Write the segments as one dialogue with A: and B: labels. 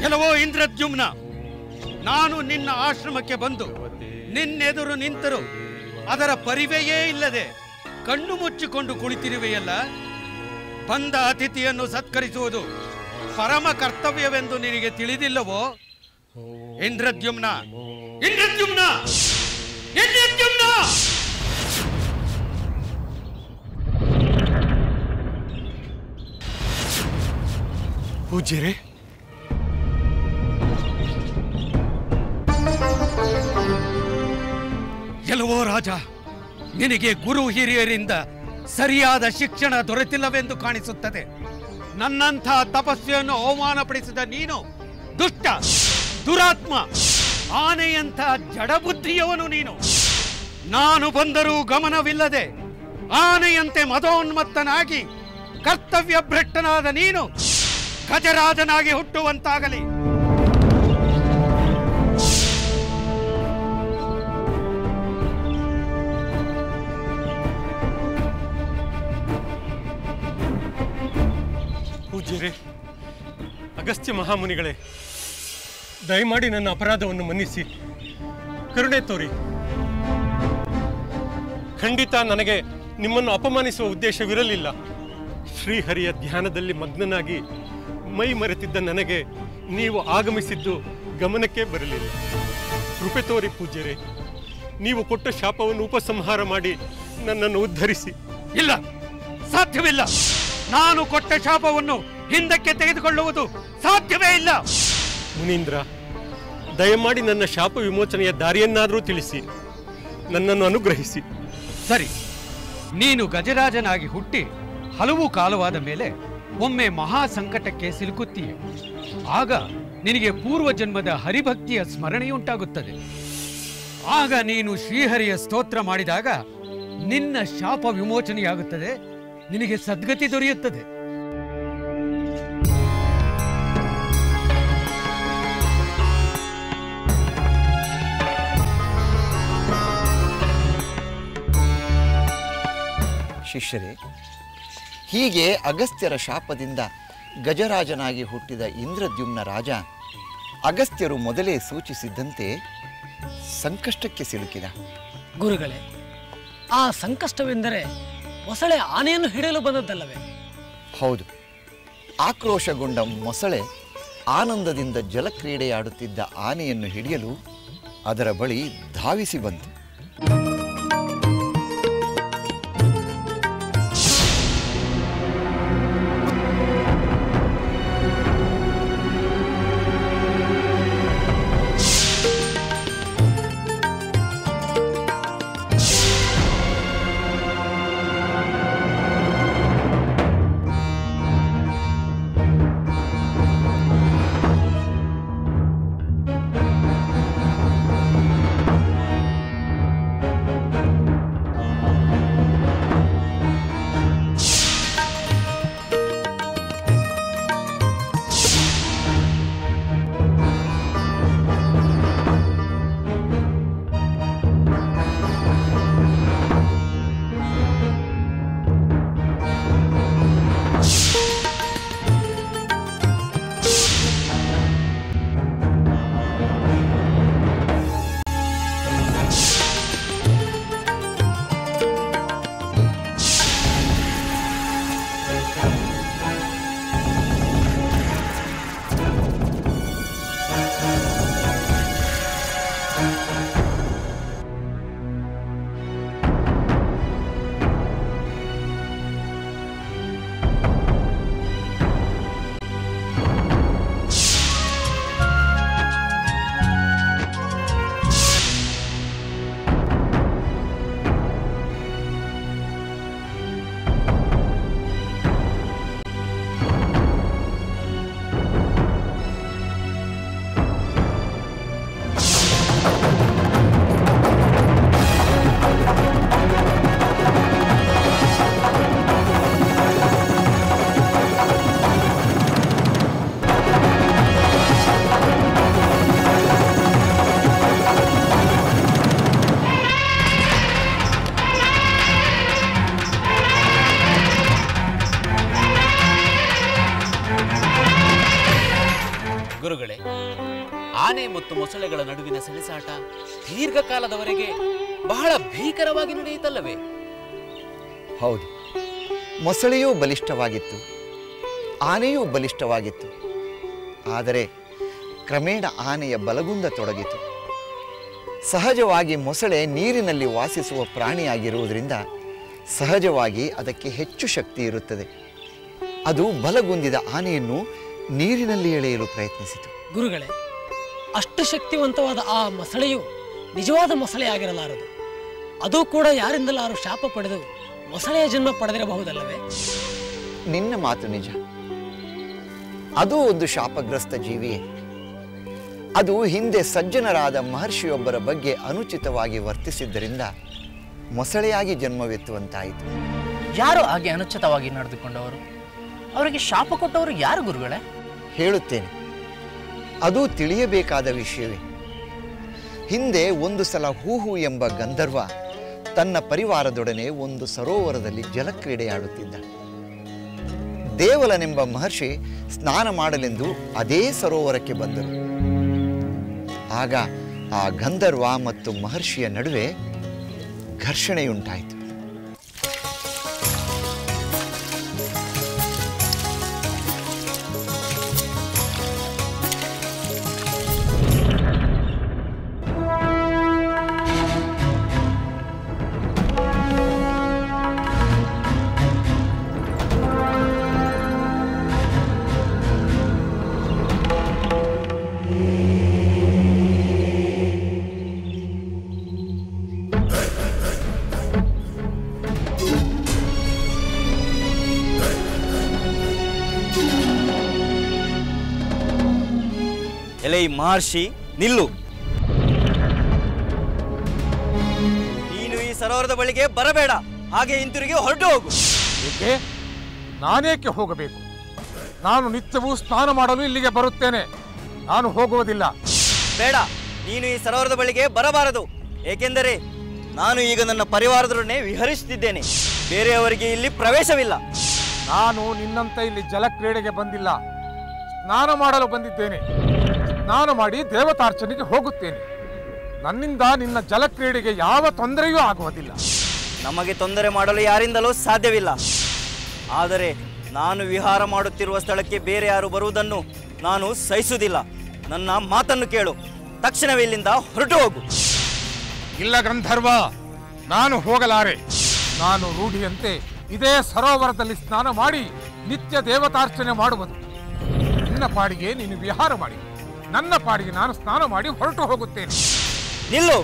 A: ಎಲ್ಲವೋ ಇಂದ್ರದ್ಯುಮ್ನ, ನಾನು ನಿನ್ನ ಆಶ್ರಮಕ್ಕೆ ಬಂದು ನಿನ್ನೆದುರು ನಿಂತರು ಅದರ ಪರಿವೆಯೇ ಇಲ್ಲದೆ ಕಣ್ಣು ಮುಚ್ಚಿಕೊಂಡು ಕುಳಿತಿರುವೆಯಲ್ಲ. ಬಂದ ಅತಿಥಿಯನ್ನು ಸತ್ಕರಿಸುವುದು ಪರಮ ಕರ್ತವ್ಯವೆಂದು ನಿನಗೆ ತಿಳಿದಿಲ್ಲವೋ? ಇಂದ್ರದ್ಯುಮ್ನ, ಇಂದ್ರದ್ಯುಮ್ನ, ಇಂದ್ರದ್ಯುಮ್ನ!
B: ಪೂಜ್ಯರೇ,
A: ಎಲ್ಲವೋ ರಾಜ, ನಿನಗೆ ಗುರು ಹಿರಿಯರಿಂದ ಸರಿಯಾದ ಶಿಕ್ಷಣ ದೊರೆತಿಲ್ಲವೆಂದು ಕಾಣಿಸುತ್ತದೆ. ನನ್ನಂಥ ತಪಸ್ವಿಯನ್ನು ಅವಮಾನಪಡಿಸಿದ ನೀನು ದುಷ್ಟ, ದುರಾತ್ಮ, ಆನೆಯಂಥ ಜಡಬುದ್ಧಿಯವನು ನೀನು. ನಾನು ಬಂದರೂ ಗಮನವಿಲ್ಲದೆ ಆನೆಯಂತೆ ಮದೋನ್ಮತ್ತನಾಗಿ ಕರ್ತವ್ಯ ಭ್ರಷ್ಟನಾದ ನೀನು ಗಜರಾಜನಾಗಿ ಹುಟ್ಟುವಂತಾಗಲಿ.
B: ಪೂಜ್ಯರೇ, ಅಗಸ್ತ್ಯ ಮಹಾಮುನಿಗಳೇ, ದಯಮಾಡಿ ನನ್ನ ಅಪರಾಧವನ್ನು ಮನ್ನಿಸಿ ಕರುಣೆ ತೋರಿ. ಖಂಡಿತ ನನಗೆ ನಿಮ್ಮನ್ನು ಅಪಮಾನಿಸುವ ಉದ್ದೇಶವಿರಲಿಲ್ಲ. ಶ್ರೀಹರಿಯ ಧ್ಯಾನದಲ್ಲಿ ಮಗ್ನನಾಗಿ ಮೈ ಮರೆತಿದ್ದ ನನಗೆ ನೀವು ಆಗಮಿಸಿದ್ದು ಗಮನಕ್ಕೆ ಬರಲಿಲ್ಲ. ಕೃಪೆ ತೋರಿ ಪೂಜ್ಯರೇ, ನೀವು ಕೊಟ್ಟ ಶಾಪವನ್ನು ಉಪಸಂಹಾರ ಮಾಡಿ ನನ್ನನ್ನು ಉದ್ಧರಿಸಿ.
A: ಇಲ್ಲ, ಸಾಧ್ಯವಿಲ್ಲ. ನಾನು ಕೊಟ್ಟ ಶಾಪವನ್ನು ಹಿಂದಕ್ಕೆ ತೆಗೆದುಕೊಳ್ಳುವುದು ಸಾಧ್ಯವೇ ಇಲ್ಲ.
B: ಮುನೀಂದ್ರ, ದಯಮಾಡಿ ನನ್ನ ಶಾಪ ವಿಮೋಚನೆಯ ದಾರಿಯನ್ನಾದರೂ ತಿಳಿಸಿ, ನನ್ನನ್ನು ಅನುಗ್ರಹಿಸಿ.
A: ಸರಿ, ನೀನು ಗಜರಾಜನಾಗಿ ಹುಟ್ಟಿ ಹಲವು ಕಾಲವಾದ ಮೇಲೆ ಒಮ್ಮೆ ಮಹಾ ಸಂಕಟಕ್ಕೆ ಸಿಲುಕುತ್ತೀಯ. ಆಗ ನಿನಗೆ ಪೂರ್ವ ಜನ್ಮದ ಹರಿಭಕ್ತಿಯ ಸ್ಮರಣೆಯುಂಟಾಗುತ್ತದೆ. ಆಗ ನೀನು ಶ್ರೀಹರಿಯ ಸ್ತೋತ್ರ ಮಾಡಿದಾಗ ನಿನ್ನ ಶಾಪ ವಿಮೋಚನೆಯಾಗುತ್ತದೆ, ನಿನಗೆ ಸದ್ಗತಿ ದೊರೆಯುತ್ತದೆ.
C: ಶಿಷ್ಯರೇ, ಹೀಗೆ ಅಗಸ್ತ್ಯರ ಶಾಪದಿಂದ ಗಜರಾಜನಾಗಿ ಹುಟ್ಟಿದ ಇಂದ್ರದ್ಯುಮ್ನ ರಾಜ ಅಗಸ್ತ್ಯರು ಮೊದಲೇ ಸೂಚಿಸಿದ್ದಂತೆ ಸಂಕಷ್ಟಕ್ಕೆ ಸಿಲುಕಿದ.
D: ಗುರುಗಳೇ, ಆ ಸಂಕಷ್ಟವೆಂದರೆ ಮೊಸಳೆ ಆನೆಯನ್ನು ಹಿಡಿಯಲು ಬಂದದ್ದಲ್ಲವೇ?
C: ಹೌದು, ಆಕ್ರೋಶಗೊಂಡ ಮೊಸಳೆ ಆನಂದದಿಂದ ಜಲಕ್ರೀಡೆಯಾಡುತ್ತಿದ್ದ ಆನೆಯನ್ನು ಹಿಡಿಯಲು ಅದರ ಬಳಿ ಧಾವಿಸಿ ಬಂತು.
E: ಗುರುಗಳೇ, ಆನೆ ಮತ್ತು ಮೊಸಳೆಗಳ ನಡುವಿನ ಸೆಣಸಾಟ ದೀರ್ಘಕಾಲದವರೆಗೆ ಬಹಳ ಭೀಕರವಾಗಿ ನಡೆಯಿತಲ್ಲವೇ?
C: ಹೌದು, ಮೊಸಳೆಯೂ ಬಲಿಷ್ಠವಾಗಿತ್ತು, ಆನೆಯೂ ಬಲಿಷ್ಠವಾಗಿತ್ತು. ಆದರೆ ಕ್ರಮೇಣ ಆನೆಯ ಬಲಗುಂದತೊಡಗಿತು. ಸಹಜವಾಗಿ ಮೊಸಳೆ ನೀರಿನಲ್ಲಿ ವಾಸಿಸುವ ಪ್ರಾಣಿಯಾಗಿರುವುದರಿಂದ ಸಹಜವಾಗಿ ಅದಕ್ಕೆ ಹೆಚ್ಚು ಶಕ್ತಿ ಇರುತ್ತದೆ. ಅದು ಬಲಗುಂದಿದ ಆನೆಯನ್ನು ನೀರಿನಲ್ಲಿ ಎಳೆಯಲು ಪ್ರಯತ್ನಿಸಿತು.
D: ಗುರುಗಳೇ, ಅಷ್ಟು ಶಕ್ತಿವಂತವಾದ ಆ ಮೊಸಳೆಯು ನಿಜವಾದ ಮೊಸಳೆ ಆಗಿರಲಾರದು. ಅದು ಕೂಡ ಯಾರಿಂದಲಾರು ಶಾಪ ಪಡೆದು ಮೊಸಳೆಯ ಜನ್ಮ ಪಡೆದಿರಬಹುದಲ್ಲವೇ?
C: ನಿನ್ನ ಮಾತು ನಿಜ. ಅದು ಒಂದು ಶಾಪಗ್ರಸ್ತ ಜೀವಿಯೇ. ಅದು ಹಿಂದೆ ಸಜ್ಜನರಾದ ಮಹರ್ಷಿಯೊಬ್ಬರ ಬಗ್ಗೆ ಅನುಚಿತವಾಗಿ ವರ್ತಿಸಿದ್ದರಿಂದ ಮೊಸಳೆಯಾಗಿ ಜನ್ಮವೆತ್ತುವಂತಾಯಿತು.
F: ಯಾರು ಹಾಗೆ ಅನುಚಿತವಾಗಿ ನಡೆದುಕೊಂಡವರು? ಅವರಿಗೆ ಶಾಪ ಕೊಟ್ಟವರು ಯಾರು ಗುರುಗಳೇ?
C: ಹೇಳುತ್ತೇನೆ, ಅದು ತಿಳಿಯಬೇಕಾದ ವಿಷಯವೇ. ಹಿಂದೆ ಒಂದು ಸಲ ಹೂಹು ಎಂಬ ಗಂಧರ್ವ ತನ್ನ ಪರಿವಾರದೊಡನೆ ಒಂದು ಸರೋವರದಲ್ಲಿ ಜಲಕ್ರೀಡೆಯಾಡುತ್ತಿದ್ದ. ದೇವಲನೆಂಬ ಮಹರ್ಷಿ ಸ್ನಾನ ಮಾಡಲೆಂದು ಅದೇ ಸರೋವರಕ್ಕೆ ಬಂದರು. ಆಗ ಆ ಗಂಧರ್ವ ಮತ್ತು ಮಹರ್ಷಿಯ ನಡುವೆ ಘರ್ಷಣೆಯುಂಟಾಯಿತು.
F: ಎಲೈ ಮಹರ್ಷಿ, ನಿಲ್ಲು. ನೀನು ಈ ಸರೋವರದ ಬಳಿಗೆ ಬರಬೇಡ. ಹಾಗೆ ಹಿಂತಿರುಗಿ ಹೊರಟು ಹೋಗು.
G: ಏಕೆ? ನಾನೇಕೆ ಹೋಗಬೇಕು? ನಾನು ನಿತ್ಯವೂ ಸ್ನಾನ ಮಾಡಲು ಇಲ್ಲಿಗೆ ಬರುತ್ತೇನೆ. ನಾನು ಹೋಗುವುದಿಲ್ಲ.
F: ಬೇಡ, ನೀನು ಈ ಸರೋವರದ ಬಳಿಗೆ ಬರಬಾರದು. ಏಕೆಂದರೆ ನಾನು ಈಗ ನನ್ನ ಪರಿವಾರದೊಡನೆ ವಿಹರಿಸುತ್ತಿದ್ದೇನೆ. ಬೇರೆಯವರಿಗೆ ಇಲ್ಲಿ ಪ್ರವೇಶವಿಲ್ಲ.
G: ನಾನು ನಿನ್ನಂತ ಇಲ್ಲಿ ಜಲಕ್ರೀಡೆಗೆ ಬಂದಿಲ್ಲ, ಸ್ನಾನ ಮಾಡಲು ಬಂದಿದ್ದೇನೆ. ಸ್ನಾನ ಮಾಡಿ ದೇವತಾರ್ಚನೆಗೆ ಹೋಗುತ್ತೇನೆ. ನನ್ನಿಂದ ನಿನ್ನ ಜಲಕ್ರೀಡೆಗೆ ಯಾವ ತೊಂದರೆಯೂ ಆಗುವುದಿಲ್ಲ.
F: ನಮಗೆ ತೊಂದರೆ ಮಾಡಲು ಯಾರಿಂದಲೂ ಸಾಧ್ಯವಿಲ್ಲ. ಆದರೆ ನಾನು ವಿಹಾರ ಮಾಡುತ್ತಿರುವ ಸ್ಥಳಕ್ಕೆ ಬೇರೆ ಯಾರು ಬರುವುದನ್ನು ನಾನು ಸಹಿಸುವುದಿಲ್ಲ. ನನ್ನ ಮಾತನ್ನು ಕೇಳು. ತಕ್ಷಣವೇ ಇಲ್ಲಿಂದ ಹೊರಟು ಹೋಗು.
G: ಇಲ್ಲ ಗಂಧರ್ವ, ನಾನು ಹೋಗಲಾರೆ. ನಾನು ರೂಢಿಯಂತೆ ಇದೇ ಸರೋವರದಲ್ಲಿ ಸ್ನಾನ ಮಾಡಿ ನಿತ್ಯ ದೇವತಾರ್ಚನೆ ಮಾಡುವುದು. ನಿನ್ನ ಪಾಡಿಗೆ ನೀನು ವಿಹಾರ ಮಾಡಿ, ನನ್ನ ಪಾಡಿಗೆ ನಾನು ಸ್ನಾನ ಮಾಡಿ ಹೊರಟು ಹೋಗುತ್ತೇನೆ.
F: ನಿಲ್ಲು.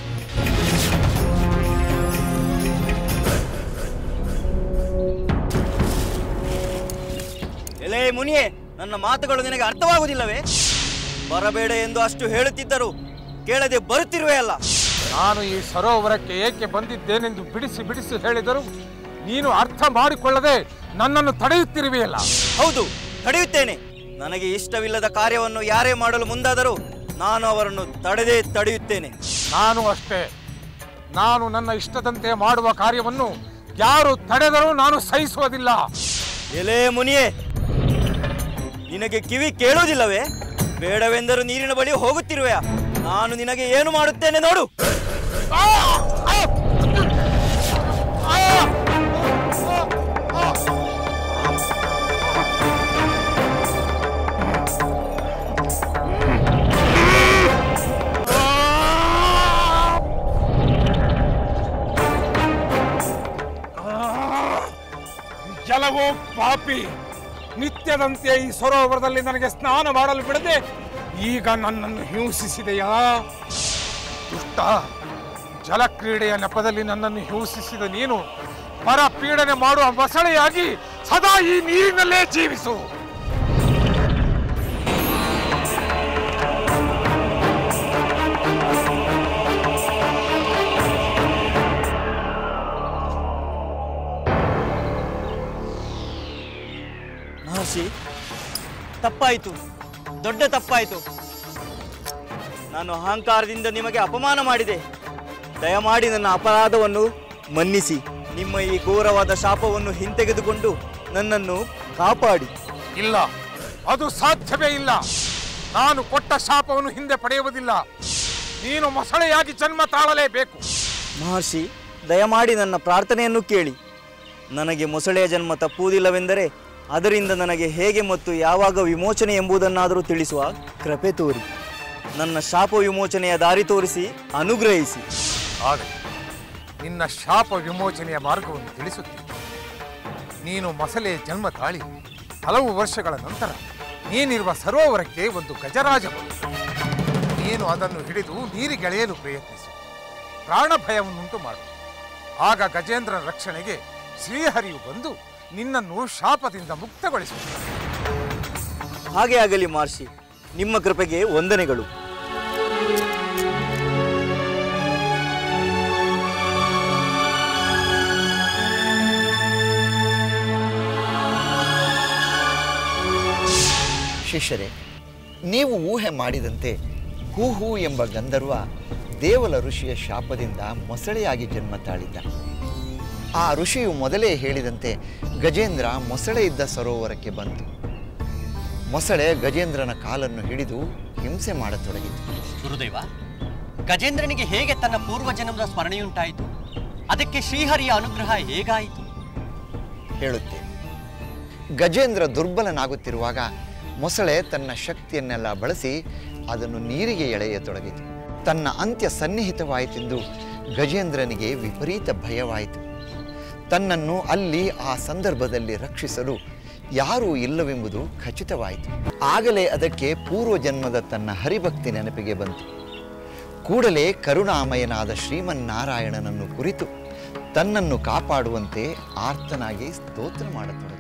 F: ಎಲೇ ಮುನಿಯೇ, ನನ್ನ ಮಾತುಗಳು ನಿನಗೆ ಅರ್ಥವಾಗುವುದಿಲ್ಲವೇ? ಬರಬೇಡ ಎಂದು ಅಷ್ಟು ಹೇಳುತ್ತಿದ್ದರು ಕೇಳದೆ ಬರುತ್ತಿರುವೆ ಅಲ್ಲ.
G: ನಾನು ಈ ಸರೋವರಕ್ಕೆ ಏಕೆ ಬಂದಿದ್ದೇನೆಂದು ಬಿಡಿಸಿ ಬಿಡಿಸಿ ಹೇಳಿದರು ನೀನು ಅರ್ಥ ಮಾಡಿಕೊಳ್ಳದೆ ನನ್ನನ್ನು ತಡೆಯುತ್ತಿರುವೆಯಲ್ಲ.
F: ಹೌದು, ತಡೆಯುತ್ತೇನೆ. ನನಗೆ ಇಷ್ಟವಿಲ್ಲದ ಕಾರ್ಯವನ್ನು ಯಾರೇ ಮಾಡಲು ಮುಂದಾದರೂ ನಾನು ಅವರನ್ನು ತಡೆಯುತ್ತೇನೆ.
G: ನಾನು ಅಷ್ಟೇ. ನಾನು ನನ್ನ ಇಷ್ಟದಂತೆ ಮಾಡುವ ಕಾರ್ಯವನ್ನು ಯಾರು ತಡೆದರೂ ನಾನು ಸಹಿಸುವುದಿಲ್ಲ.
F: ಎಲೇ ಮುನಿಯೇ, ನಿನಗೆ ಕಿವಿ ಕೇಳುವುದಿಲ್ಲವೇ? ಬೇಡವೆಂದರೂ ನೀರಿನ ಬಳಿ ಹೋಗುತ್ತಿರುವೆಯಾ? ನಾನು ನಿನಗೆ ಏನು ಮಾಡುತ್ತೇನೆ ನೋಡು.
G: ಜಲವೋ ಪಾಪಿ, ನಿತ್ಯದಂತೆ ಈ ಸರೋವರದಲ್ಲಿ ನನಗೆ ಸ್ನಾನ ಮಾಡಲು ಬಿಡದೆ ಈಗ ನನ್ನನ್ನು ಹಿಂಸಿಸಿದೆಯಾ? ದುಷ್ಟ, ಜಲಕ್ರೀಡೆಯ ನೆಪದಲ್ಲಿ ನನ್ನನ್ನು ಹಿಂಸಿಸಿದ ನೀನು ಪರಪೀಡನೆ ಮಾಡುವ ಮೊಸಳೆಯಾಗಿ ಸದಾ ಈ ನೀರಿನಲ್ಲೇ ಜೀವಿಸು.
F: ಮಹರ್ಷಿ, ತಪ್ಪಾಯಿತು, ದೊಡ್ಡ ತಪ್ಪಾಯಿತು. ನಾನು ಅಹಂಕಾರದಿಂದ ನಿಮಗೆ ಅಪಮಾನ ಮಾಡಿದೆ. ದಯಮಾಡಿ ನನ್ನ ಅಪರಾಧವನ್ನು ಮನ್ನಿಸಿ ನಿಮ್ಮ ಈ ಘೋರವಾದ ಶಾಪವನ್ನು ಹಿಂತೆಗೆದುಕೊಂಡು ನನ್ನನ್ನು ಕಾಪಾಡಿ.
G: ಇಲ್ಲ, ಅದು ಸಾಧ್ಯವೇ ಇಲ್ಲ. ನಾನು ಕೊಟ್ಟ ಶಾಪವನ್ನು ಹಿಂದೆ ಪಡೆಯುವುದಿಲ್ಲ. ನೀನು ಮೊಸಳೆಯಾಗಿ ಜನ್ಮ ತಾಳಲೇಬೇಕು.
F: ಮಹರ್ಷಿ, ದಯಮಾಡಿ ನನ್ನ ಪ್ರಾರ್ಥನೆಯನ್ನು ಕೇಳಿ. ನನಗೆ ಮೊಸಳೆಯ ಜನ್ಮ ತಪ್ಪುವುದಿಲ್ಲವೆಂದರೆ ಅದರಿಂದ ನನಗೆ ಹೇಗೆ ಮತ್ತು ಯಾವಾಗ ವಿಮೋಚನೆ ಎಂಬುದನ್ನಾದರೂ ತಿಳಿಸುವ ಕೃಪೆ ತೋರಿ. ನನ್ನ ಶಾಪ ವಿಮೋಚನೆಯ ದಾರಿ ತೋರಿಸಿ ಅನುಗ್ರಹಿಸಿ.
G: ಆದರೆ ನಿನ್ನ ಶಾಪ ವಿಮೋಚನೆಯ ಮಾರ್ಗವನ್ನು ತಿಳಿಸುತ್ತೀನಿ. ನೀನು ಮೊಸಳೆಯ ಜನ್ಮ ತಾಳಿ ಹಲವು ವರ್ಷಗಳ ನಂತರ ನೀನಿರುವ ಸರೋವರಕ್ಕೆ ಒಂದು ಗಜರಾಜ ಬಂತು. ನೀನು ಅದನ್ನು ಹಿಡಿದು ನೀರಿಗೆಳೆಯಲು ಪ್ರಯತ್ನಿಸು. ಪ್ರಾಣ ಭಯವನ್ನುಂಟು ಮಾಡು. ಆಗ ಗಜೇಂದ್ರನ ರಕ್ಷಣೆಗೆ ಶ್ರೀಹರಿಯು ಬಂದು ನಿನ್ನನ್ನು ಶಾಪದಿಂದ ಮುಕ್ತಗೊಳಿಸುತ್ತಾನೆ.
F: ಹಾಗೆ ಆಗಲಿ ಮಹರ್ಷಿ, ನಿಮ್ಮ ಕೃಪೆಗೆ ವಂದನೆಗಳು.
C: ಶಿಷ್ಯರೇ, ನೀವು ಊಹೆ ಮಾಡಿದಂತೆ ಹೂಹು ಎಂಬ ಗಂಧರ್ವ ದೇವಲ ಋಷಿಯ ಶಾಪದಿಂದ ಮೊಸಳೆಯಾಗಿ ಜನ್ಮ ತಾಳಿದ್ದ. ಆ ಋಷಿಯು ಮೊದಲೇ ಹೇಳಿದಂತೆ ಗಜೇಂದ್ರ ಮೊಸಳೆ ಇದ್ದ ಸರೋವರಕ್ಕೆ ಬಂತು. ಮೊಸಳೆ ಗಜೇಂದ್ರನ ಕಾಲನ್ನು ಹಿಡಿದು ಹಿಂಸೆ ಮಾಡತೊಡಗಿತು.
H: ಗುರುದೇವ, ಗಜೇಂದ್ರನಿಗೆ ಹೇಗೆ ತನ್ನ ಪೂರ್ವಜನ್ಮದ ಸ್ಮರಣೆಯುಂಟಾಯಿತು? ಅದಕ್ಕೆ ಶ್ರೀಹರಿಯ ಅನುಗ್ರಹ ಹೇಗಾಯಿತು?
C: ಹೇಳುತ್ತೇನೆ. ಗಜೇಂದ್ರ ದುರ್ಬಲನಾಗುತ್ತಿರುವಾಗ ಮೊಸಳೆ ತನ್ನ ಶಕ್ತಿಯನ್ನೆಲ್ಲ ಬಳಸಿ ಅದನ್ನು ನೀರಿಗೆ ಎಳೆಯತೊಡಗಿತು. ತನ್ನ ಅಂತ್ಯ ಸನ್ನಿಹಿತವಾಯಿತೆಂದು ಗಜೇಂದ್ರನಿಗೆ ವಿಪರೀತ ಭಯವಾಯಿತು. ತನ್ನನ್ನು ಅಲ್ಲಿ ಆ ಸಂದರ್ಭದಲ್ಲಿ ರಕ್ಷಿಸಲು ಯಾರೂ ಇಲ್ಲವೆಂಬುದು ಖಚಿತವಾಯಿತು. ಆಗಲೇ ಅದಕ್ಕೆ ಪೂರ್ವಜನ್ಮದ ತನ್ನ ಹರಿಭಕ್ತಿ ನೆನಪಿಗೆ ಬಂತು. ಕೂಡಲೇ ಕರುಣಾಮಯನಾದ ಶ್ರೀಮನ್ನಾರಾಯಣನನ್ನು ಕುರಿತು ತನ್ನನ್ನು ಕಾಪಾಡುವಂತೆ ಆರ್ತನಾಗಿ ಸ್ತೋತ್ರ ಮಾಡತೊಡಗಿತು.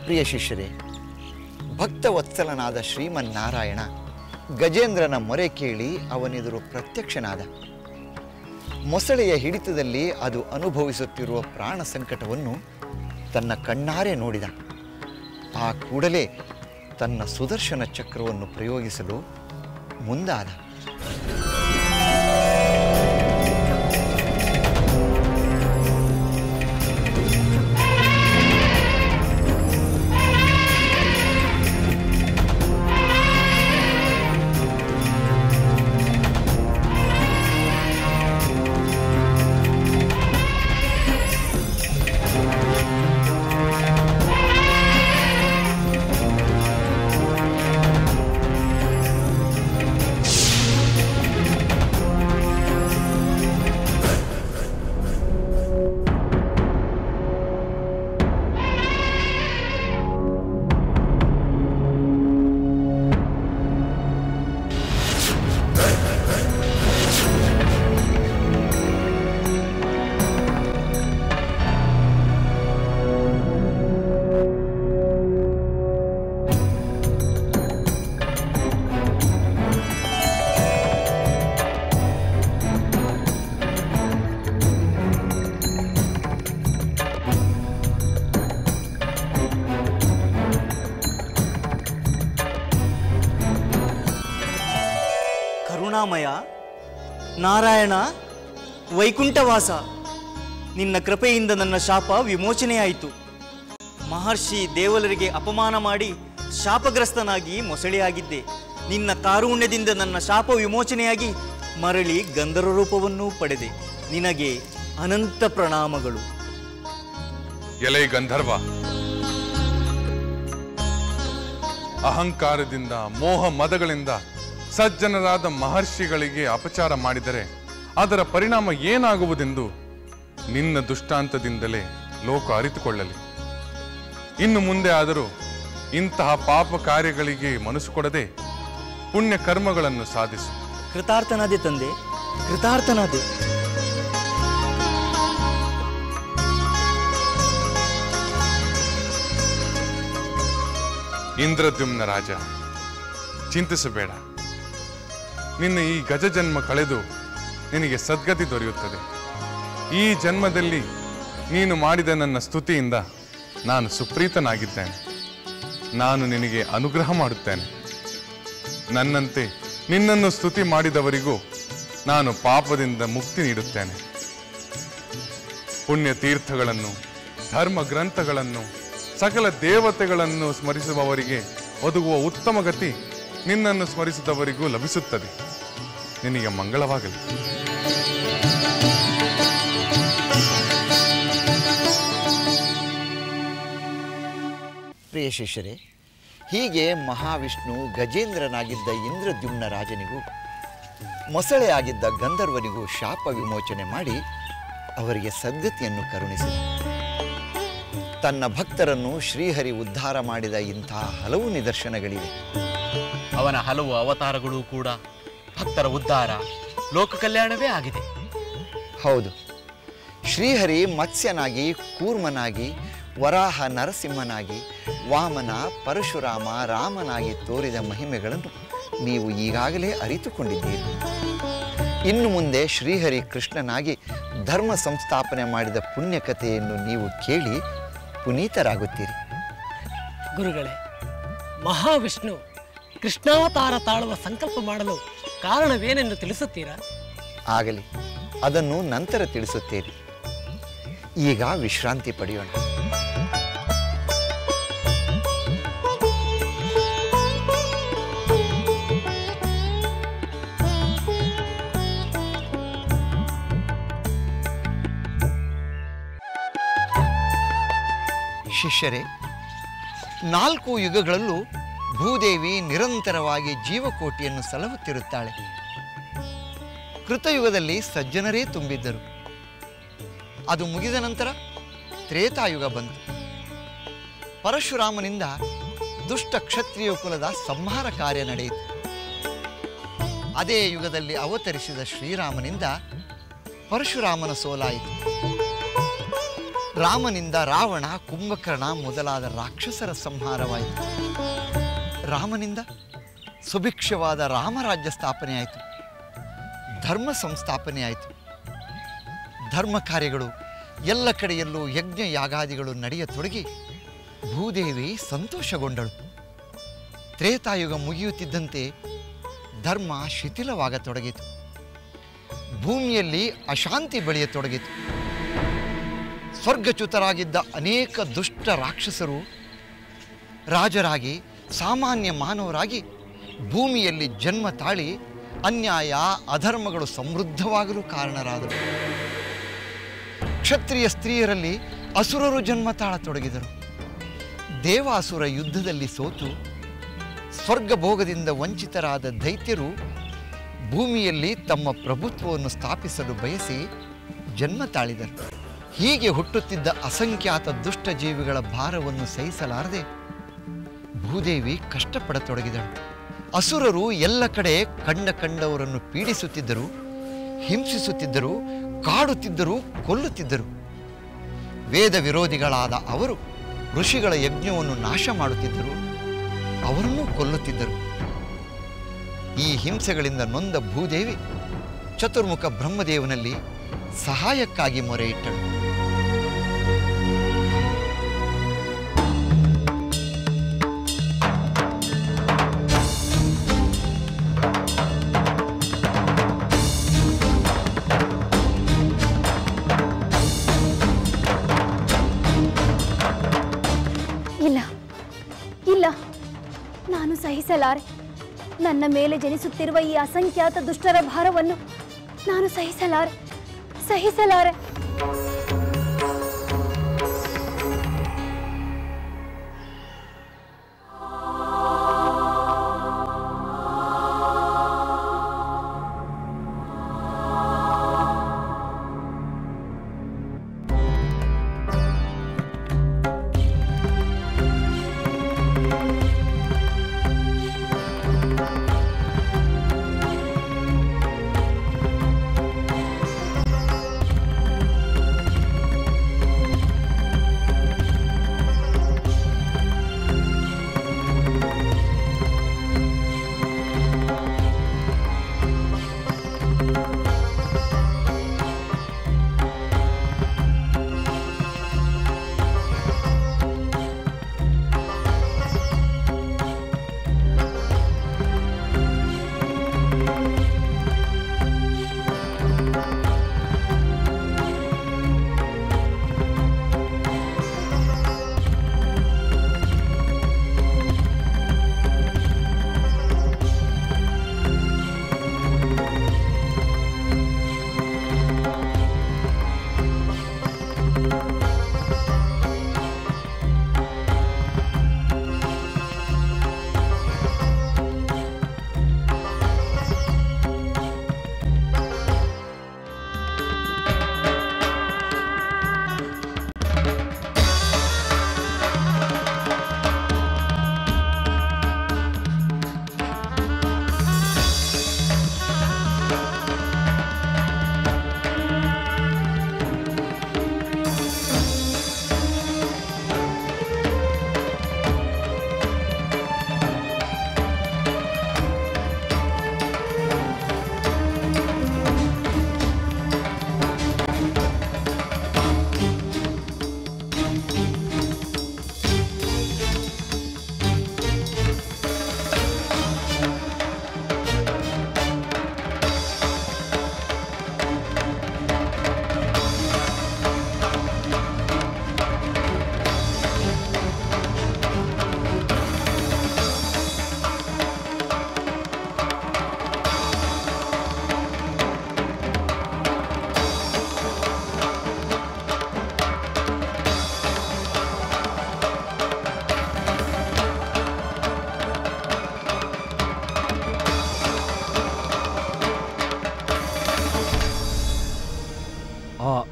C: ಪ್ರಿಯ ಶಿಷ್ಯರೇ, ಭಕ್ತವತ್ಸಲನಾದ ಶ್ರೀಮನ್ನಾರಾಯಣ ಗಜೇಂದ್ರನ ಮೊರೆ ಕೇಳಿ ಅವನೆದುರು ಪ್ರತ್ಯಕ್ಷನಾದ. ಮೊಸಳೆಯ ಹಿಡಿತದಲ್ಲಿ ಅದು ಅನುಭವಿಸುತ್ತಿರುವ ಪ್ರಾಣ ಸಂಕಟವನ್ನು ತನ್ನ ಕಣ್ಣಾರೆ ನೋಡಿದ. ಆ ಕೂಡಲೇ ತನ್ನ ಸುದರ್ಶನ ಚಕ್ರವನ್ನು ಪ್ರಯೋಗಿಸಲು ಮುಂದಾದ.
F: ಕರುಣಾಮಯ, ನಾರಾಯಣ, ವೈಕುಂಠವಾಸ, ನಿನ್ನ ಕೃಪೆಯಿಂದ ನನ್ನ ಶಾಪ ವಿಮೋಚನೆಯಾಯಿತು. ಮಹರ್ಷಿ ದೇವಲರಿಗೆ ಅಪಮಾನ ಮಾಡಿ ಶಾಪಗ್ರಸ್ತನಾಗಿ ಮೊಸಳೆಯಾಗಿದ್ದೆ. ನಿನ್ನ ಕಾರುಣ್ಯದಿಂದ ನನ್ನ ಶಾಪ ವಿಮೋಚನೆಯಾಗಿ ಮರಳಿ ಗಂಧರ್ವ ರೂಪವನ್ನೂ ಪಡೆದೆ. ನಿನಗೆ ಅನಂತ ಪ್ರಣಾಮಗಳು.
I: ಎಲೈ ಗಂಧರ್ವ, ಅಹಂಕಾರದಿಂದ ಮೋಹ ಮದಗಳಿಂದ ಸಜ್ಜನರಾದ ಮಹರ್ಷಿಗಳಿಗೆ ಅಪಚಾರ ಮಾಡಿದರೆ ಅದರ ಪರಿಣಾಮ ಏನಾಗುವುದೆಂದು ನಿನ್ನ ದುಷ್ಟಾಂತದಿಂದಲೇ ಲೋಕ ಅರಿತುಕೊಳ್ಳಲಿ. ಇನ್ನು ಮುಂದೆ ಆದರೂ ಇಂತಹ ಪಾಪ ಕಾರ್ಯಗಳಿಗೆ ಮನಸ್ಸು ಕೊಡದೆ ಪುಣ್ಯ ಕರ್ಮಗಳನ್ನು ಸಾಧಿಸು.
F: ಕೃತಾರ್ಥನಾದೆ ತಂದೆ, ಕೃತಾರ್ಥನಾದೆ.
I: ಇಂದ್ರದ್ಯುಮ್ನ ರಾಜ, ಚಿಂತಿಸಬೇಡ. ನಿನ್ನ ಈ ಗಜ ಜನ್ಮ ಕಳೆದು ನಿನಗೆ ಸದ್ಗತಿ ದೊರೆಯುತ್ತದೆ. ಈ ಜನ್ಮದಲ್ಲಿ ನೀನು ಮಾಡಿದ ನನ್ನ ಸ್ತುತಿಯಿಂದ ನಾನು ಸುಪ್ರೀತನಾಗಿದ್ದೇನೆ. ನಾನು ನಿನಗೆ ಅನುಗ್ರಹ ಮಾಡುತ್ತೇನೆ. ನನ್ನಂತೆ ನಿನ್ನನ್ನು ಸ್ತುತಿ ಮಾಡಿದವರಿಗೂ ನಾನು ಪಾಪದಿಂದ ಮುಕ್ತಿ ನೀಡುತ್ತೇನೆ. ಪುಣ್ಯ ತೀರ್ಥಗಳನ್ನು, ಧರ್ಮ ಗ್ರಂಥಗಳನ್ನು, ಸಕಲ ದೇವತೆಗಳನ್ನು ಸ್ಮರಿಸುವವರಿಗೆ ಒದಗುವ ಉತ್ತಮ ಗತಿ ನಿನ್ನನ್ನು ಸ್ಮರಿಸಿದವರಿಗೂ ಲಭಿಸುತ್ತದೆ. ನಿನಗೆ ಮಂಗಳವಾಗಲಿ.
C: ಪ್ರಿಯ ಶಿಷ್ಯರೇ, ಹೀಗೆ ಮಹಾವಿಷ್ಣು ಗಜೇಂದ್ರನಾಗಿದ್ದ ಇಂದ್ರದ್ಯುಮ್ನ ರಾಜನಿಗೂ ಮೊಸಳೆಯಾಗಿದ್ದ ಗಂಧರ್ವನಿಗೂ ಶಾಪ ವಿಮೋಚನೆ ಮಾಡಿ ಅವರಿಗೆ ಸದ್ಗತಿಯನ್ನು ಕರುಣಿಸಿದ. ತನ್ನ ಭಕ್ತರನ್ನು ಶ್ರೀಹರಿ ಉದ್ಧಾರ ಮಾಡಿದ ಇಂತಹ ಹಲವು ನಿದರ್ಶನಗಳಿವೆ.
E: ಅವನ ಹಲವು ಅವತಾರಗಳು ಕೂಡ ಭಕ್ತರ ಉದ್ಧಾರ, ಲೋಕ ಕಲ್ಯಾಣವೇ ಆಗಿದೆ.
C: ಹೌದು, ಶ್ರೀಹರಿ ಮತ್ಸ್ಯನಾಗಿ, ಕೂರ್ಮನಾಗಿ, ವರಾಹ ನರಸಿಂಹನಾಗಿ, ವಾಮನ, ಪರಶುರಾಮ, ರಾಮನಾಗಿ ತೋರಿದ ಮಹಿಮೆಗಳನ್ನು ನೀವು ಈಗಾಗಲೇ ಅರಿತುಕೊಂಡಿದ್ದೀರಿ. ಇನ್ನು ಮುಂದೆ ಶ್ರೀಹರಿ ಕೃಷ್ಣನಾಗಿ ಧರ್ಮ ಸಂಸ್ಥಾಪನೆ ಮಾಡಿದ ಪುಣ್ಯಕಥೆಯನ್ನು ನೀವು ಕೇಳಿ ಪುನೀತರಾಗುತ್ತೀರಿ.
D: ಗುರುಗಳೇ, ಮಹಾವಿಷ್ಣು ಕೃಷ್ಣಾವತಾರ ತಾಳುವ ಸಂಕಲ್ಪ ಮಾಡಲು ಕಾರಣವೇನೆಂದು ತಿಳಿಸುತ್ತೀರಾ?
C: ಆಗಲಿ, ಅದನ್ನು ನಂತರ ತಿಳಿಸುತ್ತೇನೆ. ಈಗ ವಿಶ್ರಾಂತಿ ಪಡೆಯೋಣ. ಶಿಷ್ಯರೇ, 4 ಯುಗಗಳಲ್ಲೂ ಭೂದೇವಿ ನಿರಂತರವಾಗಿ ಜೀವಕೋಟಿಯನ್ನು ಸಲಹುತ್ತಿರುತ್ತಾಳೆ. ಕೃತಯುಗದಲ್ಲಿ ಸಜ್ಜನರೇ ತುಂಬಿದ್ದರು. ಅದು ಮುಗಿದ ನಂತರ ತ್ರೇತಾಯುಗ ಬಂತು. ಪರಶುರಾಮನಿಂದ ದುಷ್ಟ ಕ್ಷತ್ರಿಯ ಕುಲದ ಸಂಹಾರ ಕಾರ್ಯ ನಡೆಯಿತು. ಅದೇ ಯುಗದಲ್ಲಿ ಅವತರಿಸಿದ ಶ್ರೀರಾಮನಿಂದ ಪರಶುರಾಮನ ಸೋಲಾಯಿತು. ರಾಮನಿಂದ ರಾವಣ, ಕುಂಭಕರ್ಣ ಮೊದಲಾದ ರಾಕ್ಷಸರ ಸಂಹಾರವಾಯಿತು. ರಾಮನಿಂದ ಸುಭಿಕ್ಷವಾದ ರಾಮರಾಜ್ಯ ಸ್ಥಾಪನೆಯಾಯಿತು. ಧರ್ಮ ಸಂಸ್ಥಾಪನೆಯಾಯಿತು. ಧರ್ಮ ಕಾರ್ಯಗಳು ಎಲ್ಲ ಕಡೆಯಲ್ಲೂ ಯಜ್ಞ ಯಾಗಾದಿಗಳು ನಡೆಯತೊಡಗಿ ಭೂದೇವಿ ಸಂತೋಷಗೊಂಡಳು. ತ್ರೇತಾಯುಗ ಮುಗಿಯುತ್ತಿದ್ದಂತೆ ಧರ್ಮ ಶಿಥಿಲವಾಗತೊಡಗಿತು. ಭೂಮಿಯಲ್ಲಿ ಅಶಾಂತಿ ಬೆಳೆಯತೊಡಗಿತು. ಸ್ವರ್ಗಚ್ಯುತರಾಗಿದ್ದ ಅನೇಕ ದುಷ್ಟ ರಾಕ್ಷಸರು ರಾಜರಾಗಿ, ಸಾಮಾನ್ಯ ಮಾನವರಾಗಿ ಭೂಮಿಯಲ್ಲಿ ಜನ್ಮ ತಾಳಿ ಅನ್ಯಾಯ, ಅಧರ್ಮಗಳು ಸಮೃದ್ಧವಾಗಲು ಕಾರಣರಾದರು. ಕ್ಷತ್ರಿಯ ಸ್ತ್ರೀಯರಲ್ಲಿ ಅಸುರರು ಜನ್ಮ ತಾಳತೊಡಗಿದರು. ದೇವಾಸುರ ಯುದ್ಧದಲ್ಲಿ ಸೋತು ಸ್ವರ್ಗ ಭೋಗದಿಂದ ವಂಚಿತರಾದ ದೈತ್ಯರು ಭೂಮಿಯಲ್ಲಿ ತಮ್ಮ ಪ್ರಭುತ್ವವನ್ನು ಸ್ಥಾಪಿಸಲು ಬಯಸಿ ಜನ್ಮ ತಾಳಿದರು. ಹೀಗೆ ಹುಟ್ಟುತ್ತಿದ್ದ ಅಸಂಖ್ಯಾತ ದುಷ್ಟ ಜೀವಿಗಳ ಭಾರವನ್ನು ಸಹಿಸಲಾರದೆ ಭೂದೇವಿ ಕಷ್ಟಪಡತೊಡಗಿದಳು. ಅಸುರರು ಎಲ್ಲ ಕಡೆ ಕಂಡವರನ್ನು ಪೀಡಿಸುತ್ತಿದ್ದರು, ಹಿಂಸಿಸುತ್ತಿದ್ದರು, ಕಾಡುತ್ತಿದ್ದರು, ಕೊಲ್ಲುತ್ತಿದ್ದರು. ವೇದ ವಿರೋಧಿಗಳಾದ ಅವರು ಋಷಿಗಳ ಯಜ್ಞವನ್ನು ನಾಶ ಮಾಡುತ್ತಿದ್ದರು, ಅವರನ್ನೂ ಕೊಲ್ಲುತ್ತಿದ್ದರು. ಈ ಹಿಂಸೆಗಳಿಂದ ನೊಂದ ಭೂದೇವಿ ಚತುರ್ಮುಖ ಬ್ರಹ್ಮದೇವನಲ್ಲಿ ಸಹಾಯಕ್ಕಾಗಿ ಮೊರೆಯಿಟ್ಟಳು.
J: ಇಲ್ಲ ಇಲ್ಲ, ಸಹಿಸಲಾರೆ. ನನ್ನ ಮೇಲೆ ಜನಿಸುತ್ತಿರುವ ಈ ಅಸಂಖ್ಯಾತ ದುಷ್ಟರ ಭಾರವನ್ನು ನಾನು ಸಹಿಸಲಾರೆ.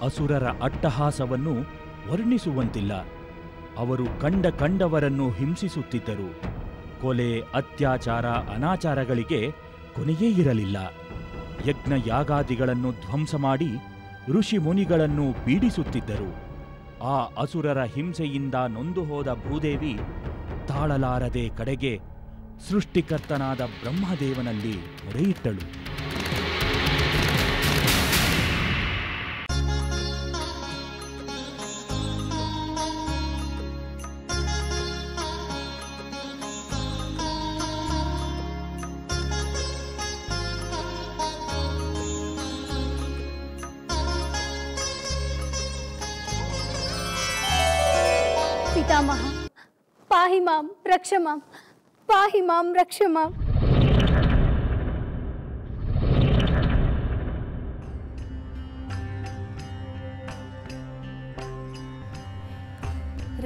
K: ಅಸುರರ ಅಟ್ಟಹಾಸವನ್ನು ವರ್ಣಿಸುವಂತಿಲ್ಲ. ಅವರು ಕಂಡವರನ್ನು ಹಿಂಸಿಸುತ್ತಿದ್ದರು. ಕೊಲೆ, ಅತ್ಯಾಚಾರ, ಅನಾಚಾರಗಳಿಗೆ ಕೊನೆಯೇ ಇರಲಿಲ್ಲ. ಯಜ್ಞ ಯಾಗಾದಿಗಳನ್ನು ಧ್ವಂಸ ಮಾಡಿ ಋಷಿ ಮುನಿಗಳನ್ನು ಪೀಡಿಸುತ್ತಿದ್ದರು. ಆ ಅಸುರರ ಹಿಂಸೆಯಿಂದ ನೊಂದು ಹೋದ ಭೂದೇವಿ ತಾಳಲಾರದೆ ಕಡೆಗೆ ಸೃಷ್ಟಿಕರ್ತನಾದ ಬ್ರಹ್ಮದೇವನಲ್ಲಿ ಮೊರೆಯಿಟ್ಟಳು.
J: पितामह पाहि मां रक्ष मां, पाहि मां रक्ष मां।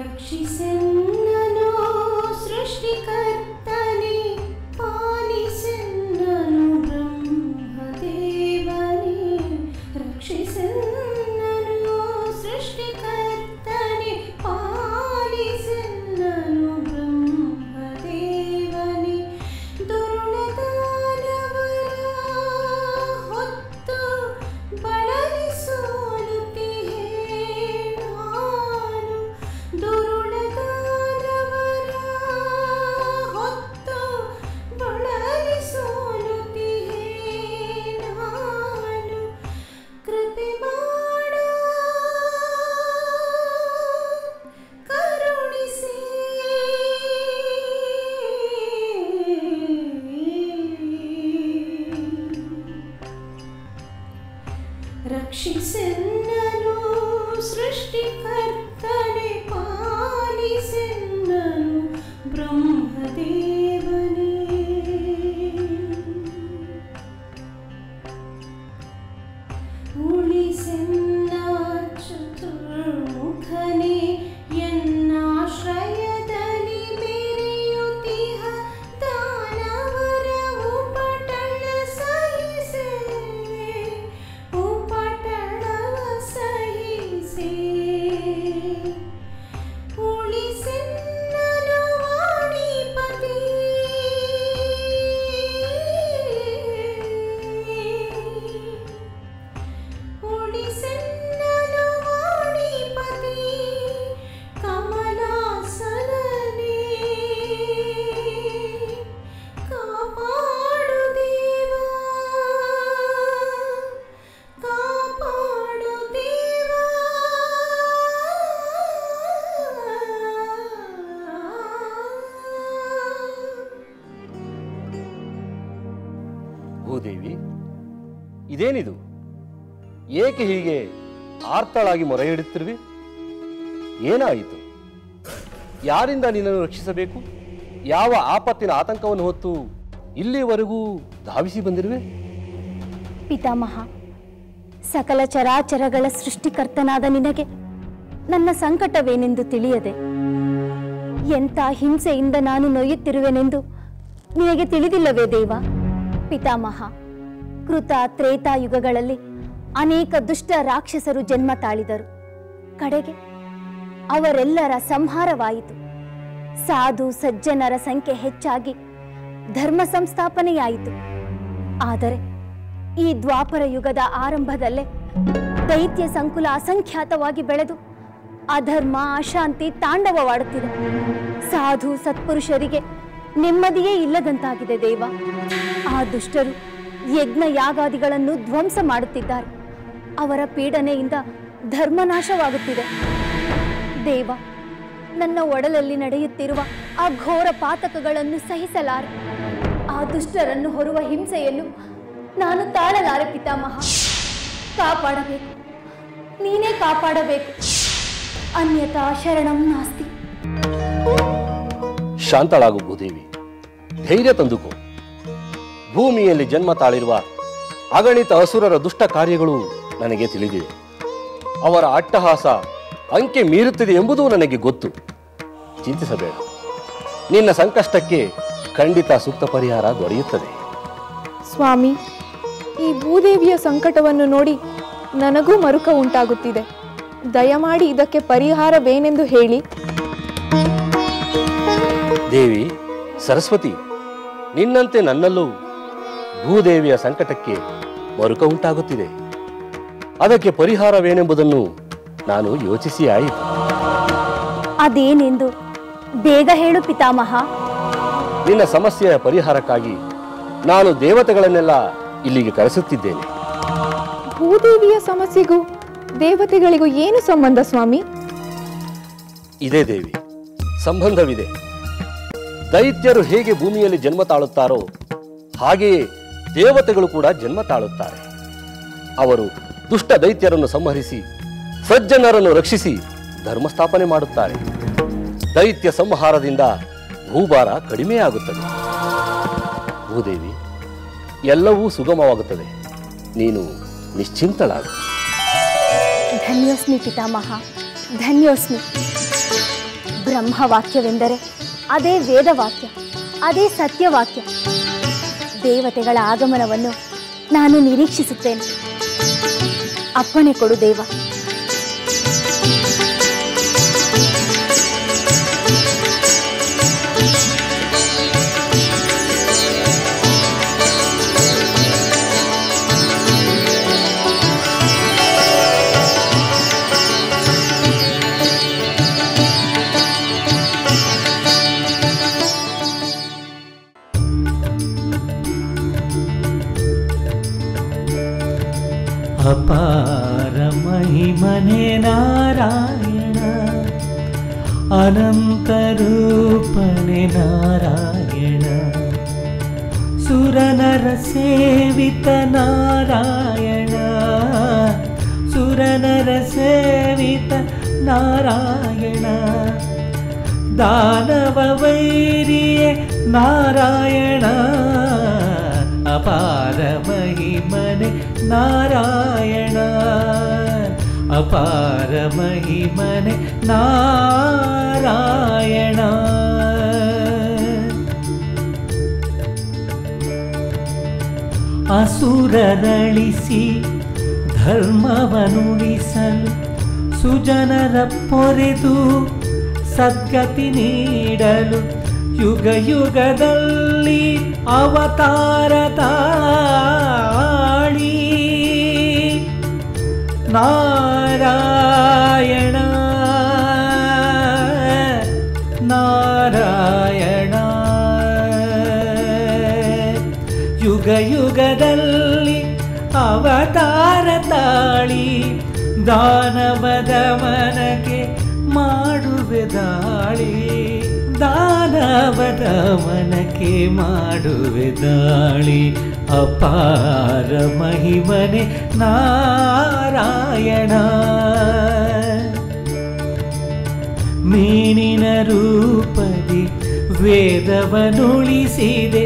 L: रक्षिसन्ननु सृष्टिकर्तने, पालिसन्ननु ब्रह्मदेवने। रक्षिसन्ननु सृष्टिकर्तने, पालिसन्ननु ब्रह्मदेवने। दुर्णदानवर ಹೊತ್ತು ಬಳಲಿಸೋಲುತ್ತಿಹೆ ನಾನು। ದುರುಳದಾನವರ ಹೊತ್ತು ಬಳಲಿಸೋಲುತ್ತಿಹೆ ನಾನು। ಕೃಪೆ ಮಾಡ ಕರುಣಿಸಿ ರಕ್ಷಿಸೆನ್ನನು ಸೃಷ್ಟಿಕರ್ತನೆ, ಪಾಲಿಸೆನ್ನನು ಬ್ರಹ್ಮದೇವನೇ।
M: ಭೂದೇವಿ, ಇದೇನಿದು? ಏಕೆ ಹೀಗೆ ಆರ್ತಳಾಗಿ ಮೊರೆ ಇಡುತ್ತಿರುವೆ? ಏನಾಯಿತು? ಯಾರಿಂದ ನಿನ್ನನ್ನು ರಕ್ಷಿಸಬೇಕು? ಯಾವ ಆಪತ್ತಿನ ಆತಂಕವನ್ನು ಹೊತ್ತು ಇಲ್ಲಿವರೆಗೂ ಧಾವಿಸಿ ಬಂದಿರುವೆ?
J: ಪಿತಾಮಹ, ಸಕಲ ಚರಾಚರಗಳ ಸೃಷ್ಟಿಕರ್ತನಾದ ನಿನಗೆ ನನ್ನ ಸಂಕಟವೇನೆಂದು ತಿಳಿಯದೆ ಎಂಥ ಹಿಂಸೆಯಿಂದ ನಾನು ನೋಯುತ್ತಿರುವೆನೆಂದು ನಿನಗೆ ತಿಳಿದಿಲ್ಲವೇ ದೇವ? ಪಿತಾಮಹ, ಕೃತ ತ್ರೇತಾಯುಗಗಳಲ್ಲಿ ಅನೇಕ ದುಷ್ಟ ರಾಕ್ಷಸರು ಜನ್ಮ ತಾಳಿದರು. ಕಡೆಗೆ ಅವರೆಲ್ಲರ ಸಂಹಾರವಾಯಿತು. ಸಾಧು ಸಜ್ಜನರ ಸಂಖ್ಯೆ ಹೆಚ್ಚಾಗಿ ಧರ್ಮ ಸಂಸ್ಥಾಪನೆಯಾಯಿತು. ಆದರೆ ಈ ದ್ವಾಪರ ಯುಗದ ಆರಂಭದಲ್ಲೇ ದೈತ್ಯ ಸಂಕುಲ ಅಸಂಖ್ಯಾತವಾಗಿ ಬೆಳೆದು ಅಧರ್ಮ ಅಶಾಂತಿ ತಾಂಡವವಾಡುತ್ತಿದೆ. ಸಾಧು ಸತ್ಪುರುಷರಿಗೆ ನೆಮ್ಮದಿಯೇ ಇಲ್ಲದಂತಾಗಿದೆ ದೇವ. ಆ ದುಷ್ಟರು ಯಜ್ಞ ಯಾಗಾದಿಗಳನ್ನು ಧ್ವಂಸ ಮಾಡುತ್ತಿದ್ದಾರೆ. ಅವರ ಪೀಡನೆಯಿಂದ ಧರ್ಮನಾಶವಾಗುತ್ತಿದೆ. ದೇವ, ನನ್ನ ಒಡಲಲ್ಲಿ ನಡೆಯುತ್ತಿರುವ ಆ ಘೋರ ಪಾತಕಗಳನ್ನು ಸಹಿಸಲಾರೆ. ಆ ದುಷ್ಟರನ್ನು ಹೊರುವ ಹಿಂಸೆಯನ್ನು ನಾನು ತಾಳಲಾರೆ ಪಿತಾಮಹ. ಕಾಪಾಡಬೇಕು, ನೀನೇ ಕಾಪಾಡಬೇಕು. ಅನ್ಯತಾ ಶರಣಂ ನಾಸ್ತಿ.
M: ಶಾಂತಳಾಗು ಭೂದೇವಿ, ಧೈರ್ಯ ತಂದುಕೋ. ಭೂಮಿಯಲ್ಲಿ ಜನ್ಮ ತಾಳಿರುವ ಅಗಣಿತ ಅಸುರರ ದುಷ್ಟ ಕಾರ್ಯಗಳು ನನಗೆ ತಿಳಿದಿವೆ. ಅವರ ಅಟ್ಟಹಾಸ ಅಂಕೆ ಮೀರುತ್ತಿದೆ ಎಂಬುದು ನನಗೆ ಗೊತ್ತು. ಚಿಂತಿಸಬೇಡ, ನಿನ್ನ ಸಂಕಷ್ಟಕ್ಕೆ ಖಂಡಿತ ಸೂಕ್ತ ಪರಿಹಾರ ದೊರೆಯುತ್ತದೆ.
N: ಸ್ವಾಮಿ, ಈ ಭೂದೇವಿಯ ಸಂಕಟವನ್ನು ನೋಡಿ ನನಗೂ ಮರುಕ ಉಂಟಾಗುತ್ತಿದೆ. ದಯಮಾಡಿ ಇದಕ್ಕೆ ಪರಿಹಾರವೇನೆಂದು ಹೇಳಿ.
M: ದೇವಿ ಸರಸ್ವತಿ, ನಿನ್ನಂತೆ ನನ್ನಲ್ಲೂ ಭೂದೇವಿಯ ಸಂಕಟಕ್ಕೆ ಮರುಕ ಉಂಟಾಗುತ್ತಿದೆ. ಅದಕ್ಕೆ ಪರಿಹಾರವೇನೆಂಬುದನ್ನು ನಾನು ಯೋಚಿಸಿ ಆಯಿತು.
J: ಅದೇನೆಂದು ಬೇಗ ಹೇಳು ಪಿತಾಮಹ.
M: ನಿನ್ನ ಸಮಸ್ಯೆಯ ಪರಿಹಾರಕ್ಕಾಗಿ ನಾನು ದೇವತೆಗಳನ್ನೆಲ್ಲ ಇಲ್ಲಿಗೆ ಕರೆಸುತ್ತಿದ್ದೇನೆ.
N: ಭೂದೇವಿಯ ಸಮಸ್ಯೆಗೂ ದೇವತೆಗಳಿಗೂ ಏನು ಸಂಬಂಧ ಸ್ವಾಮಿ?
M: ಇದೇ ದೇವಿ, ಸಂಬಂಧವಿದೆ. ದೈತ್ಯರು ಹೇಗೆ ಭೂಮಿಯಲ್ಲಿ ಜನ್ಮ ತಾಳುತ್ತಾರೋ ಹಾಗೆಯೇ ದೇವತೆಗಳು ಕೂಡ ಜನ್ಮ ತಾಳುತ್ತಾರೆ. ಅವರು ದುಷ್ಟ ದೈತ್ಯರನ್ನು ಸಂಹರಿಸಿ ಸಜ್ಜನರನ್ನು ರಕ್ಷಿಸಿ ಧರ್ಮ ಸ್ಥಾಪನೆ ಮಾಡುತ್ತಾರೆ. ದೈತ್ಯ ಸಂಹಾರದಿಂದ ಭೂಭಾರ ಕಡಿಮೆಯಾಗುತ್ತದೆ. ಭೂದೇವಿ, ಎಲ್ಲವೂ ಸುಗಮವಾಗುತ್ತದೆ. ನೀನು ನಿಶ್ಚಿಂತಳಾಗು.
J: ಧನ್ಯೋಸ್ಮಿ ಪಿತಾಮಹ, ಧನ್ಯೋಸ್ಮಿ. ಬ್ರಹ್ಮವಾಕ್ಯವೆಂದರೆ ಅದೇ ವೇದವಾಕ್ಯ, ಅದೇ ಸತ್ಯವಾಕ್ಯ. ದೇವತೆಗಳ ಆಗಮನವನ್ನು ನಾನು ನಿರೀಕ್ಷಿಸುತ್ತೇನೆ. ಅಪ್ಪಣೆ ಕೊಡು ದೇವ.
O: ಅಪಾರ ಮಹಿಮನೆ ನಾರಾಯಣ, ಅನಂತ ರೂಪನೆ ನಾರಾಯಣ, ಸುರನರ ಸೇವಿತ ನಾರಾಯಣ, ಸುರನರ ಸೇವಿತ ನಾರಾಯಣ, ದಾನವ ವೈರಿಯೇ ನಾರಾಯಣ, ಅಪಾರ ಮಹಿಮನೆ ನಾರಾಯಣ, ಅಪಾರ ಮಹಿಮನೆ ನಾರಾಯಣ. ಅಸುರರಳಿಸಿ ಧರ್ಮವನುಳಿಸಲು ಸುಜನರ ಪೊರೆದು ಸದ್ಗತಿ ನೀಡಲು ಯುಗ ಯುಗದಲ್ಲಿ ಅವತಾರ ತಾಳಿ ನಾರಾಯಣ ನಾರಾಯಣ. ಯುಗ ಯುಗದಲ್ಲಿ ಅವತಾರ ತಾಳಿ ದಾನವದ ಮನಕ್ಕೆ ಮಾಡುವೆ ದಾಳಿ, ದಾನವರ ಮನಕ್ಕೆ ಮಾಡುವೆ ದಾಳಿ ಅಪಾರ ಮಹಿಮನೆ ನಾರಾಯಣ ಮೀನಿನ ರೂಪದಿ ವೇದವನುಳಿಸಿದೆ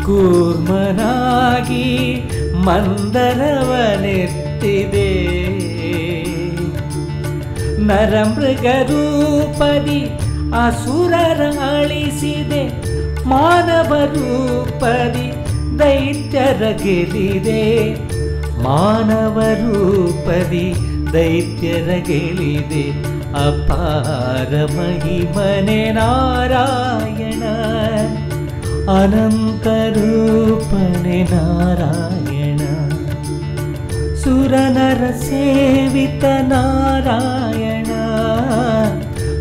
O: ಕೂರ್ಮನಾಗಿ ಮಂದರವನೆತ್ತಿದೆ ನರಮೃಗ ರೂಪದಿ ಅಸುರರ ಅಳಿಸಿದೆ ಮಾನವ ರೂಪದಿ ದೈತ್ಯರ ಗೆಲಿದೆ ಮಾನವ ರೂಪದಿ ದೈತ್ಯರ ಗೆಲಿದೆ ಅಪಾರ ಮಹಿಮನೆ ನಾರಾಯಣ ಅನಂತ ರೂಪನೆ ನಾರಾಯಣ ಸುರನರ ಸೇವಿತ ನಾರಾಯಣ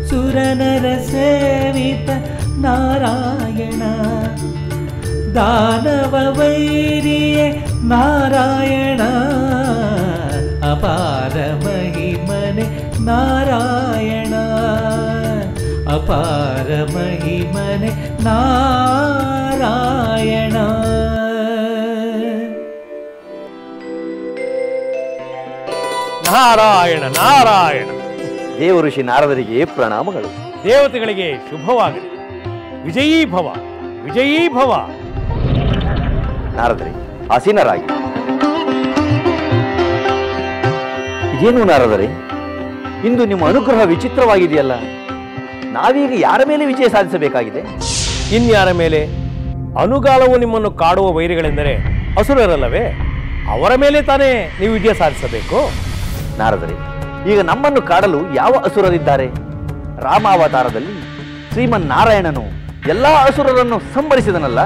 O: ಸುರನರ ಸೇವಿತ ನಾರಾಯಣ ದಾನವ ವೈರಿಯೇ ನಾರಾಯಣ ಅಪಾರ ಮಹಿಮನೆ ನಾರಾಯಣ ಅಪಾರ ಮಹಿಮನೆ ನಾರಾಯಣ
P: ನಾರಾಯಣ ನಾರಾಯಣ
C: ದೇವ ಋಷಿ ನಾರದರಿಗೆ ಪ್ರಣಾಮಗಳು.
P: ದೇವತೆಗಳಿಗೆ ಶುಭವಾಗಲಿ. ವಿಜಯೀ ಭವ ವಿಜಯೀ ಭವ.
C: ನಾರದರೇ ಆಸೀನರಾಗಿ. ಇದೇನು ನಾರದರೇ, ಇಂದು ನಿಮ್ಮ ಅನುಗ್ರಹ ವಿಚಿತ್ರವಾಗಿದೆಯಲ್ಲ. ನಾವೀಗ ಯಾರ ಮೇಲೆ ವಿಜಯ ಸಾಧಿಸಬೇಕಾಗಿದೆ?
P: ಇನ್ಯಾರ ಮೇಲೆ? ಅನುಗಾಲವು ನಿಮ್ಮನ್ನು ಕಾಡುವ ವೈರಿಗಳೆಂದರೆ ಅಸುರರಲ್ಲವೇ? ಅವರ ಮೇಲೆ ತಾನೇ ನೀವು ವಿಜಯ ಸಾಧಿಸಬೇಕು.
C: ನಾರದರೇ, ಈಗ ನಮ್ಮನ್ನು ಕಾಡಲು ಯಾವ ಅಸುರರಿದ್ದಾರೆ? ರಾಮಾವತಾರದಲ್ಲಿ ಶ್ರೀಮನ್ನಾರಾಯಣನು ಎಲ್ಲಾ ಅಸುರರನ್ನು ಸಂಹರಿಸಿದನಲ್ಲ.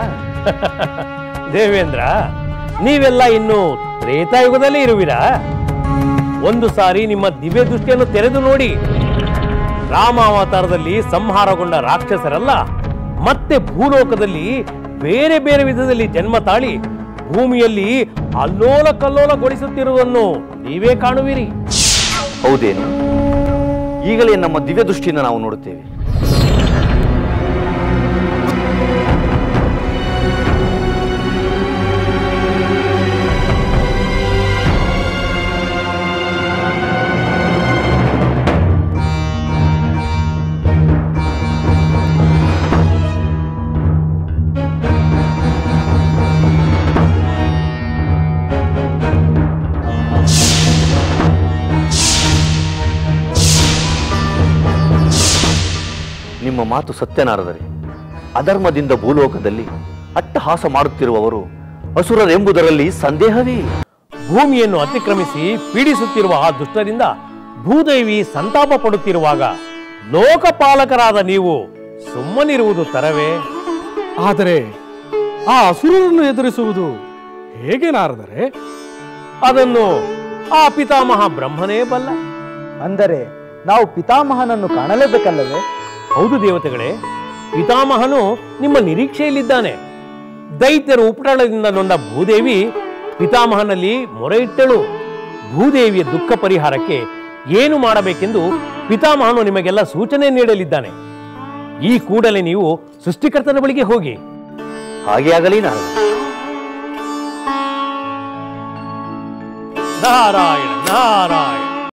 P: ದೇವೇಂದ್ರ, ನೀವೆಲ್ಲ ಇನ್ನು ತ್ರೇತಾಯುಗದಲ್ಲಿ ಇರುವಿರಾ? ಒಂದು ಸಾರಿ ನಿಮ್ಮ ದಿವ್ಯ ದೃಷ್ಟಿಯನ್ನು ತೆರೆದು ನೋಡಿ. ರಾಮಾವತಾರದಲ್ಲಿ ಸಂಹಾರಗೊಂಡ ರಾಕ್ಷಸರೆಲ್ಲ ಮತ್ತೆ ಭೂಲೋಕದಲ್ಲಿ ಬೇರೆ ಬೇರೆ ವಿಧದಲ್ಲಿ ಜನ್ಮ ತಾಳಿ ಭೂಮಿಯಲ್ಲಿ ಅಲ್ಲೋಲ ಕಲ್ಲೋಲಗೊಳಿಸುತ್ತಿರುವುದನ್ನು ನೀವೇ ಕಾಣುವಿರಿ.
C: ಹೌದೇನು? ಈಗಲೇ ನಮ್ಮ ದಿವ್ಯ ದೃಷ್ಟಿಯಿಂದ ನಾವು ನೋಡುತ್ತೇವೆ. ನಿಮ್ಮ ಮಾತು ಸತ್ಯನಾರದರೆ, ಅಧರ್ಮದಿಂದ ಭೂಲೋಕದಲ್ಲಿ ಅಟ್ಟಹಾಸ ಮಾಡುತ್ತಿರುವವರು ಅಸುರರೆಂಬುದರಲ್ಲಿ ಸಂದೇಹವೇ ಇಲ್ಲ.
P: ಭೂಮಿಯನ್ನು ಅತಿಕ್ರಮಿಸಿ ಪೀಡಿಸುತ್ತಿರುವ ಆ ದುಷ್ಟರಿಂದ ಭೂದೇವಿ ಸಂತಾಪ ಪಡುತ್ತಿರುವಾಗ ಲೋಕಪಾಲಕರಾದ ನೀವು ಸುಮ್ಮನಿರುವುದು ತರವೇ?
G: ಆದರೆ ಆ ಅಸುರರನ್ನು ಎದುರಿಸುವುದು ಹೇಗೆ ನಾರದರೆ?
P: ಅದನ್ನು ಆ ಪಿತಾಮಹ ಬ್ರಹ್ಮನೇ ಬಲ್ಲ.
Q: ಅಂದರೆ ನಾವು ಪಿತಾಮಹನನ್ನು ಕಾಣಲೇಬೇಕಲ್ಲವೇ?
P: ಹೌದು ದೇವತೆಗಳೇ, ಪಿತಾಮಹನು ನಿಮ್ಮ ನಿರೀಕ್ಷೆಯಲ್ಲಿದ್ದಾನೆ. ದೈತ್ಯರು ಉಪಟಳದಿಂದ ನೊಂದ ಭೂದೇವಿ ಪಿತಾಮಹನಲ್ಲಿ ಮೊರೆ ಇಟ್ಟಳು. ಭೂದೇವಿಯ ದುಃಖ ಪರಿಹಾರಕ್ಕೆ ಏನು ಮಾಡಬೇಕೆಂದು ಪಿತಾಮಹನು ನಿಮಗೆಲ್ಲ ಸೂಚನೆ ನೀಡಲಿದ್ದಾನೆ. ಈ ಕೂಡಲೇ ನೀವು ಸೃಷ್ಟಿಕರ್ತನ ಬಳಿಗೆ ಹೋಗಿ.
C: ಹಾಗೆ ಆಗಲಿ.
P: ನಾರಾಯಣ ನಾರಾಯಣ.